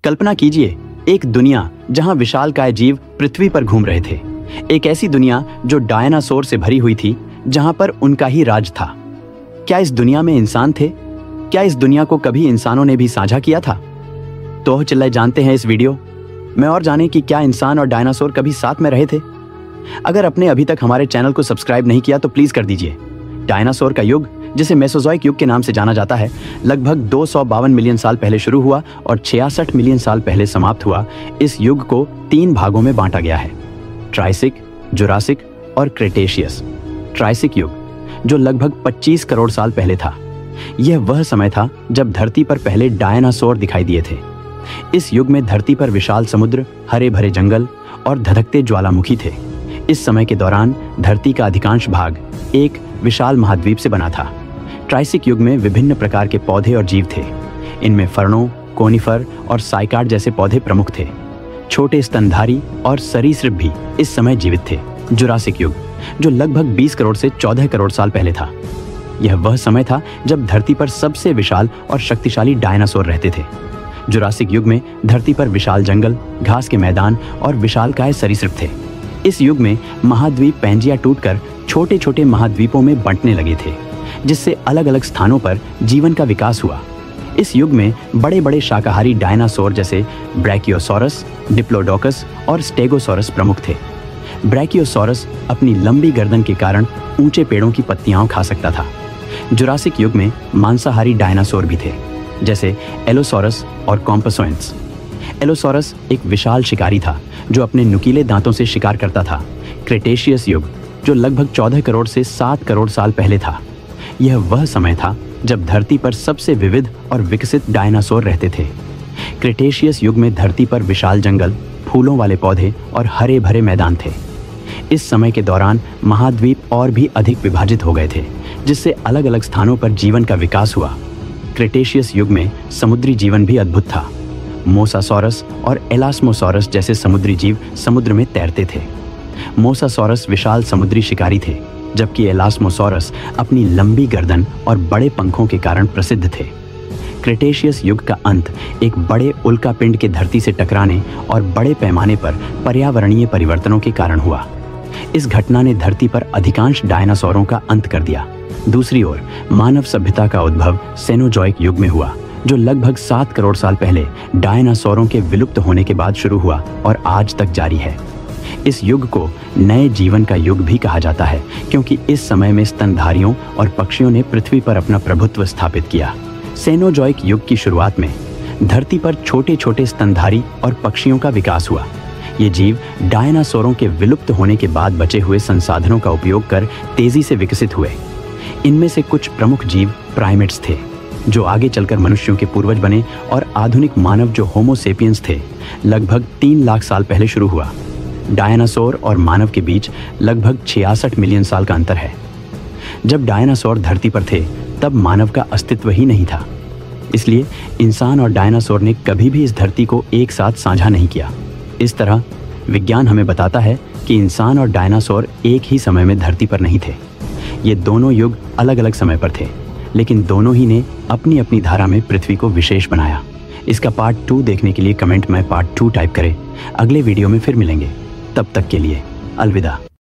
कल्पना कीजिए, एक दुनिया जहां विशालकाय जीव पृथ्वी पर घूम रहे थे। एक ऐसी दुनिया जो डायनासोर से भरी हुई थी, जहां पर उनका ही राज था। क्या इस दुनिया में इंसान थे? क्या इस दुनिया को कभी इंसानों ने भी साझा किया था? तो चलिए जानते हैं इस वीडियो में और जानें कि क्या इंसान और डायनासोर कभी साथ में रहे थे। अगर आपने अभी तक हमारे चैनल को सब्सक्राइब नहीं किया तो प्लीज कर दीजिए। डायनासोर का युग, जिसे मेसोजोइक युग के नाम से जाना जाता है, लगभग 252 मिलियन साल पहले शुरू हुआ और 66 मिलियन साल पहले समाप्त हुआ। इस युग को 3 भागों में बांटा गया है: ट्राइसिक, जुरासिक और क्रेटेशियस। ट्राइसिक युग, जो लगभग 25 करोड़ साल पहले था, यह वह समय था जब धरती पर पहले डायनासोर दिखाई दिए थे। इस युग में धरती पर विशाल समुद्र, हरे भरे जंगल और धधकते ज्वालामुखी थे। इस समय के दौरान धरती का अधिकांश भाग एक विशाल महाद्वीप से बना था। ट्राइसिक युग में विभिन्न प्रकार के पौधे और जीव थे। इनमें फर्नों, कोनिफर और साइकाड जैसे पौधे प्रमुख थे। छोटे स्तनधारी और सरीसृप भी इस समय जीवित थे। जुरासिक युग, जो लगभग 20 करोड़ से 14 करोड़ साल पहले था, यह वह समय था जब धरती पर सबसे विशाल और शक्तिशाली डायनासोर रहते थे। जुरासिक युग में धरती पर विशाल जंगल, घास के मैदान और विशालकाय सरीसृप थे। इस युग में महाद्वीप पैंजिया टूटकर छोटे छोटे महाद्वीपों में बंटने लगे थे, जिससे अलग अलग स्थानों पर जीवन का विकास हुआ। इस युग में बड़े बड़े शाकाहारी डायनासोर जैसे ब्रैकियोसॉरस, डिप्लोडोकस और स्टेगोसॉरस प्रमुख थे। ब्रैकियोसॉरस अपनी लंबी गर्दन के कारण ऊंचे पेड़ों की पत्तियां खा सकता था। जुरासिक युग में मांसाहारी डायनासोर भी थे, जैसे एलोसॉरस और कॉम्पसोइंस। एलोसॉरस एक विशाल शिकारी था जो अपने नुकीले दांतों से शिकार करता था। क्रेटेशियस युग, जो लगभग 14 करोड़ से 7 करोड़ साल पहले था, यह वह समय था जब धरती पर सबसे विविध और विकसित डायनासोर रहते थे। क्रेटेशियस युग में धरती पर विशाल जंगल, फूलों वाले पौधे और हरे भरे मैदान थे। इस समय के दौरान महाद्वीप और भी अधिक विभाजित हो गए थे, जिससे अलग अलग स्थानों पर जीवन का विकास हुआ। क्रेटेशियस युग में समुद्री जीवन भी अद्भुत था। मोसासॉरस और एलास्मोसॉरस जैसे समुद्री जीव समुद्र में तैरते थे। मोसासॉरस विशाल समुद्री शिकारी थे, जबकि एलास्मोसॉरस अपनी लंबी गर्दन और बड़े पंखों के कारण प्रसिद्ध थे। क्रेटेशियस युग का अंत एक बड़े उल्कापिंड के धरती से टकराने और बड़े पैमाने पर पर्यावरणीय परिवर्तनों के कारण हुआ। इस घटना ने धरती पर अधिकांश डायनासोरों का अंत कर दिया। दूसरी ओर मानव सभ्यता का उद्भव सेनोजोइक युग में हुआ, जो लगभग 7 करोड़ साल पहले डायनासोरों के विलुप्त होने के बाद शुरू हुआ और आज तक जारी है। इस युग को नए जीवन का युग भी कहा जाता है, क्योंकि इस समय में स्तनधारियों और पक्षियों ने पृथ्वी पर अपना प्रभुत्व स्थापित किया। सेनोजोइक युग की शुरुआत में धरती पर छोटे छोटे स्तनधारी और पक्षियों का विकास हुआ। ये जीव डायनासोरों के विलुप्त होने के बाद बचे हुए संसाधनों का उपयोग कर तेजी से विकसित हुए। इनमें से कुछ प्रमुख जीव प्राइमेट्स थे, जो आगे चलकर मनुष्यों के पूर्वज बने, और आधुनिक मानव जो होमो सेपियंस थे, लगभग 3 लाख साल पहले शुरू हुआ। डायनासोर और मानव के बीच लगभग 66 मिलियन साल का अंतर है। जब डायनासोर धरती पर थे, तब मानव का अस्तित्व ही नहीं था। इसलिए इंसान और डायनासोर ने कभी भी इस धरती को एक साथ साझा नहीं किया। इस तरह विज्ञान हमें बताता है कि इंसान और डायनासोर एक ही समय में धरती पर नहीं थे। ये दोनों युग अलग अलग समय पर थे, लेकिन दोनों ही ने अपनी अपनी धारा में पृथ्वी को विशेष बनाया। इसका पार्ट 2 देखने के लिए कमेंट में पार्ट 2 टाइप करें। अगले वीडियो में फिर मिलेंगे। तब तक के लिए अलविदा।